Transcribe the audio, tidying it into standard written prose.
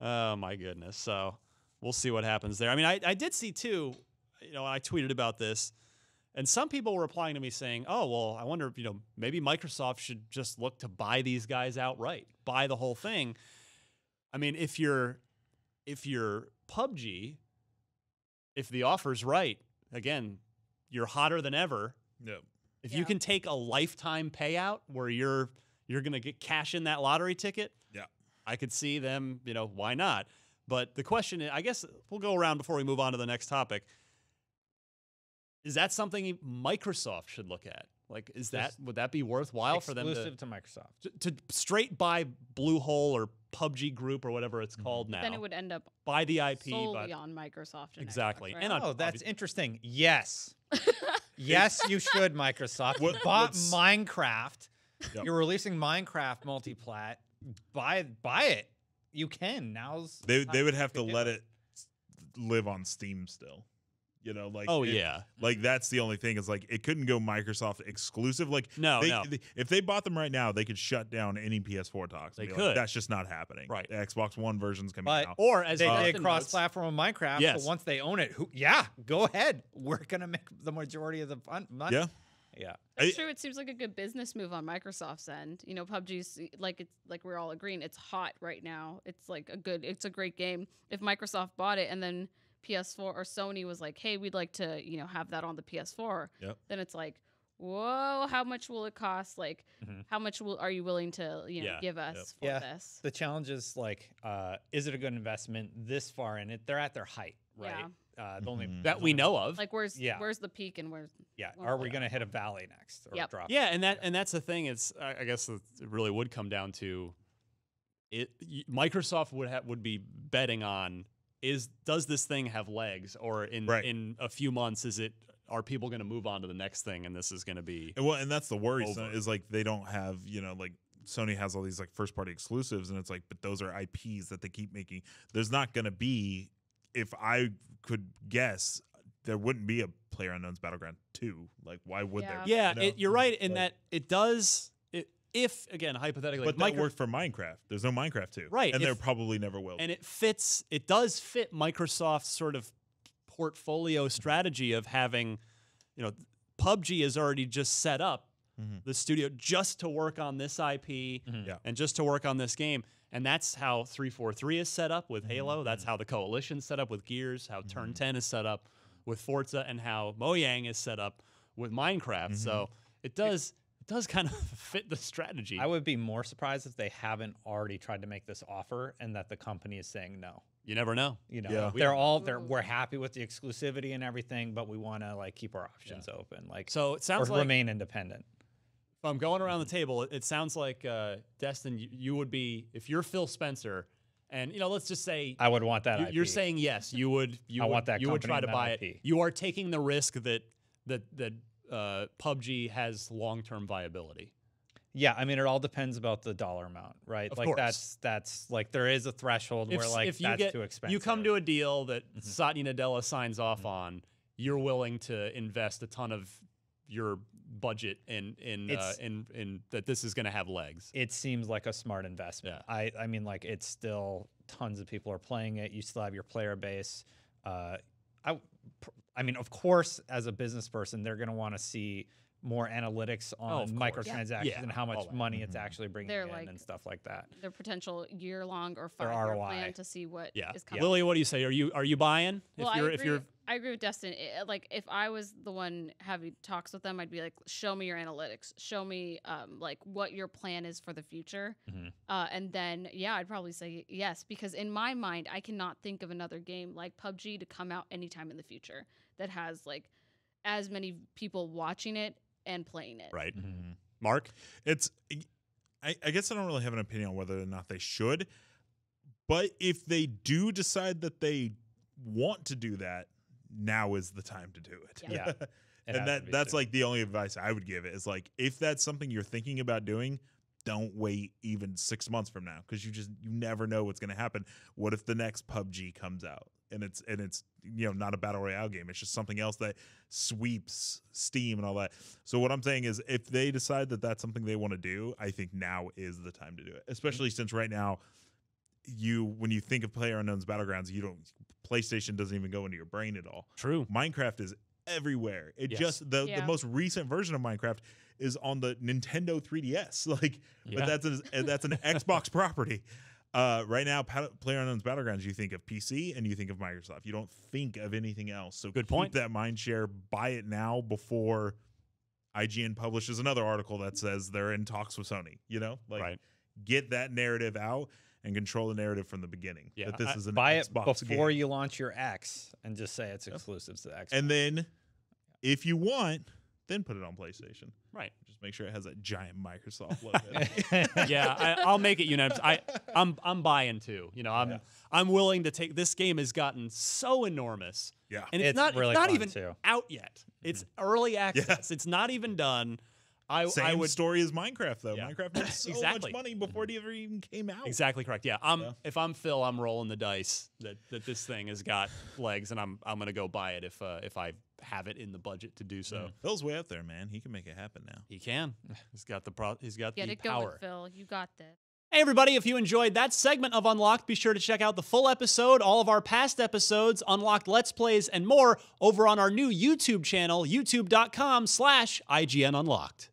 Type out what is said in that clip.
Oh my goodness. So we'll see what happens there. I mean, I did see too, I tweeted about this, and some people were replying to me saying, oh, well, I wonder if, maybe Microsoft should just look to buy these guys outright, buy the whole thing. I mean, if you're PUBG, if the offer's right, again, you're hotter than ever. Yep. If you can take a lifetime payout where you're going to get cash in that lottery ticket, I could see them, why not? But the question is, I guess we'll go around before we move on to the next topic. Is that something Microsoft should look at? Like, would that be worthwhile for them exclusive to Microsoft to straight buy Bluehole or PUBG Group or whatever it's called now? Then it would end up buy the IP solely on Microsoft. And exactly. Xbox, right? And that's interesting. Yes, yes, you should. Microsoft bought Minecraft. You're releasing Minecraft multiplat. Buy it. You can. Now's they would have to let it live on Steam still. Like that's the only thing is like it couldn't go Microsoft exclusive. Like no. If they bought them right now, they could shut down any PS4 talks. They could. Like, that's just not happening. Right. The Xbox One version's coming out. Or as they cross-platform on Minecraft. Yes. So once they own it, go ahead. We're gonna make the majority of the money. Yeah. Yeah, it's true. It seems like a good business move on Microsoft's end. PUBG's it's like we're all agreeing it's hot right now. It's a great game. If Microsoft bought it and then PS4 or Sony was like, hey, we'd like to have that on the PS4. Yep. Then it's like, whoa, how much will it cost? Like, how much are you willing to give us for this? The challenge is like, is it a good investment this far in it? They're at their height, right? Yeah. The only that we know of. Like where's the peak and where's are we gonna hit a valley next or drop? Yeah, and that's the thing. It's I guess it really would come down to it. Microsoft would be betting on does this thing have legs, or in a few months are people going to move on to the next thing and this is going to be and that's the worry is like they don't have like Sony has all these like first party exclusives and it's like but those are IPs that they keep making. There's not going to be, if I could guess, there wouldn't be a PlayerUnknown's Battleground 2. Like, why would there? Yeah, you're right in that it does. If again hypothetically, but that worked for Minecraft. There's no Minecraft 2, right? And there probably never will. And it does fit Microsoft's sort of portfolio strategy of having, PUBG is already just set up the studio just to work on this IP and just to work on this game. And that's how 343 is set up with Halo. That's how the Coalition's set up with Gears, how Turn 10 is set up with Forza, and how Mojang is set up with Minecraft. So it does kind of fit the strategy. I would be more surprised if they haven't already tried to make this offer and that the company is saying no. You never know. We're happy with the exclusivity and everything, but we want to like keep our options open. Like, so it sounds like remain independent. If I'm going around the table, it sounds like Destin, you would be, if you're Phil Spencer, and let's just say I would want that. You're saying yes, you would. I want that. You would try to buy IP. it. You are taking the risk that PUBG has long-term viability. Yeah, I mean, it all depends about the dollar amount, right? Of like course. that's like there is a threshold where like if that's too expensive. You come to a deal that Satya Nadella signs off on, you're willing to invest a ton of your budget in that this is going to have legs. It seems like a smart investment. Yeah. I mean, like it's still tons of people are playing it. You still have your player base. I mean, of course, as a business person, they're going to want to see more analytics on microtransactions and how much money it's actually bringing in and stuff like that. Their potential year-long or 5-year plan to see what is coming. Lily, what do you say? Are you buying? Well, I agree with Destin. Like, if I was the one having talks with them, I'd be like, show me your analytics. Show me, like, what your plan is for the future. And then, I'd probably say yes. Because in my mind, I cannot think of another game like PUBG to come out anytime in the future that has, like, as many people watching it and playing it. Right. Mark? I guess I don't really have an opinion on whether or not they should. But if they do decide that they want to do that, now is the time to do it. Yeah. And that's like the only advice I would give it is like, if that's something you're thinking about doing, don't wait even 6 months from now, because you never know what's going to happen. What if the next PUBG comes out and it's not a battle royale game, it's just something else that sweeps Steam and all that. So what I'm saying is, if they decide that that's something they want to do, I think now is the time to do it, especially since right now when you think of PlayerUnknown's Battlegrounds, PlayStation doesn't even go into your brain at all. True. Minecraft is everywhere. It Yes. just the most recent version of Minecraft is on the Nintendo 3DS. Like, but that's an Xbox property. Right now, PlayerUnknown's Battlegrounds, you think of PC and you think of Microsoft. You don't think of anything else. So good point. Keep that mind share. Buy it now before IGN publishes another article that says they're in talks with Sony. You know, like get that narrative out and control the narrative from the beginning. Yeah, that this is an buy Xbox it before game. you launch your X and just say it's exclusive to the Xbox. And then, if you want, then put it on PlayStation. Right. Just make sure it has that giant Microsoft logo. Yeah, I'll make it unanimous. I'm buying too. You know, I'm willing to take. This game has gotten so enormous. Yeah, and it's really not fun even too. out yet. It's early access. It's not even done. I would story as Minecraft though. Yeah. Minecraft made so much money before it ever even came out. Exactly correct. Yeah, if I'm Phil, I'm rolling the dice that this thing has got legs, and I'm gonna go buy it if I have it in the budget to do so. Phil's way up there, man. He can make it happen now. He can. He's got the Get it power. going, Phil. You got this. Hey everybody, if you enjoyed that segment of Unlocked, be sure to check out the full episode, all of our past episodes, Unlocked Let's Plays, and more over on our new YouTube channel, youtube.com/IGN Unlocked.